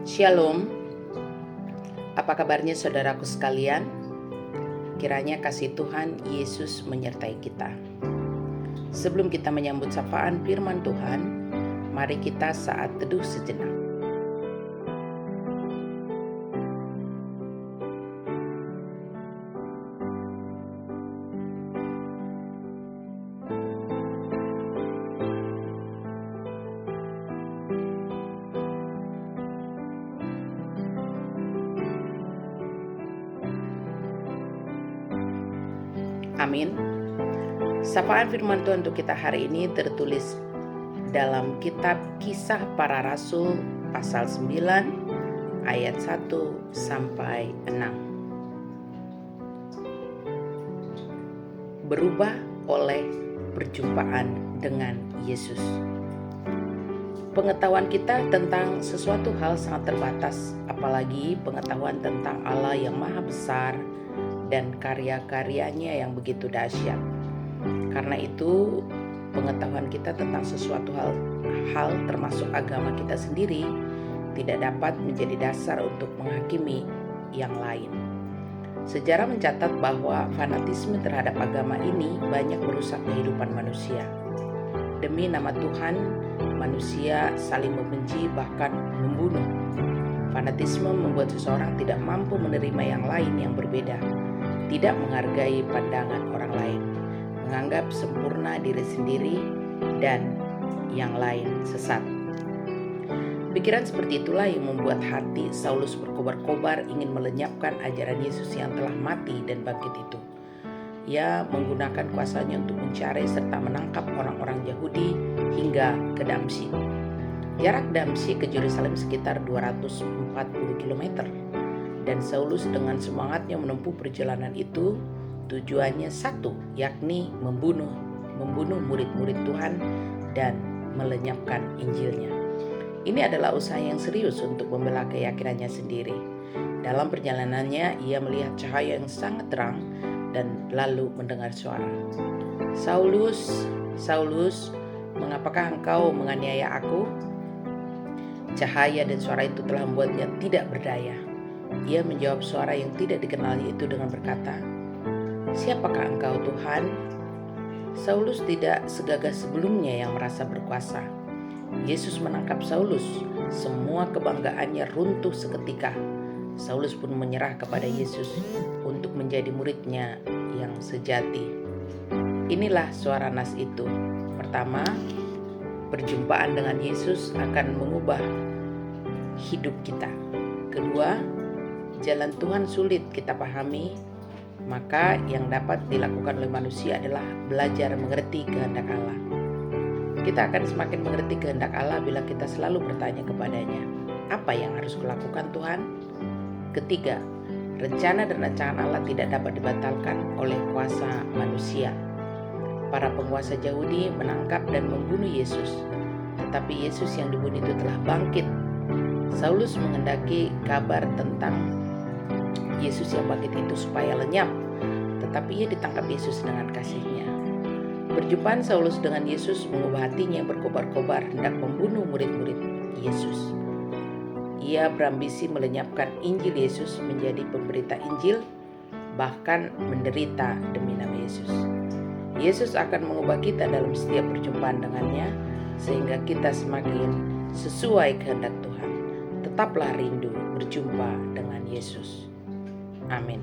Shalom, apa kabarnya saudaraku sekalian? Kiranya kasih Tuhan Yesus menyertai kita. Sebelum kita menyambut sapaan firman Tuhan, mari kita saat teduh sejenak. Amin. Sapaan firman Tuhan untuk kita hari ini tertulis dalam kitab Kisah Para Rasul pasal 9 ayat 1 sampai 6. Berubah oleh perjumpaan dengan Yesus. Pengetahuan kita tentang sesuatu hal sangat terbatas, apalagi pengetahuan tentang Allah yang maha besar dan karya-karyanya yang begitu dahsyat. Karena itu, pengetahuan kita tentang sesuatu hal termasuk agama kita sendiri tidak dapat menjadi dasar untuk menghakimi yang lain. Sejarah mencatat bahwa fanatisme terhadap agama ini banyak merusak kehidupan manusia. Demi nama Tuhan, manusia saling membenci bahkan membunuh. Fanatisme membuat seseorang tidak mampu menerima yang lain yang berbeda, tidak menghargai pandangan orang lain, menganggap sempurna diri sendiri, dan yang lain sesat. Pikiran seperti itulah yang membuat hati Saulus berkobar-kobar ingin melenyapkan ajaran Yesus yang telah mati dan bangkit itu. Ia menggunakan kuasanya untuk mencari serta menangkap orang-orang Yahudi hingga ke Damsyik. Jarak Damsyik ke Yerusalem sekitar 240 km. Dan Saulus dengan semangatnya menempuh perjalanan itu, tujuannya satu, yakni membunuh murid-murid Tuhan dan melenyapkan Injilnya. Ini adalah usaha yang serius untuk membela keyakinannya sendiri. Dalam perjalanannya, ia melihat cahaya yang sangat terang dan lalu mendengar suara. Saulus, Saulus, mengapakah engkau menganiaya aku? Cahaya dan suara itu telah membuatnya tidak berdaya. Ia menjawab suara yang tidak dikenalnya itu dengan berkata, "Siapakah engkau, Tuhan?" Saulus tidak segagah sebelumnya yang merasa berkuasa. Yesus menangkap Saulus. Semua kebanggaannya runtuh seketika. Saulus pun menyerah kepada Yesus untuk menjadi muridnya yang sejati. Inilah suara nas itu. Pertama, perjumpaan dengan Yesus akan mengubah hidup kita. Kedua, jalan Tuhan sulit kita pahami, maka yang dapat dilakukan oleh manusia adalah belajar mengerti kehendak Allah. Kita akan semakin mengerti kehendak Allah bila kita selalu bertanya kepadanya, apa yang harus kulakukan Tuhan? Ketiga, rencana dan rancangan Allah tidak dapat dibatalkan oleh kuasa manusia. Para penguasa Yahudi menangkap dan membunuh Yesus, tetapi Yesus yang dibunuh itu telah bangkit. Saulus mengendaki kabar tentang Yesus yang bangkit itu supaya lenyap, tetapi ia ditangkap Yesus dengan kasih-Nya. Perjumpaan Saulus dengan Yesus mengubah hatinya yang berkobar-kobar hendak membunuh murid-murid Yesus. Ia berambisi melenyapkan Injil Yesus menjadi pemberita Injil, bahkan menderita demi nama Yesus. Yesus akan mengubah kita dalam setiap perjumpaan dengannya, sehingga kita semakin sesuai kehendak Tuhan. Tetaplah rindu berjumpa dengan Yesus. Amin.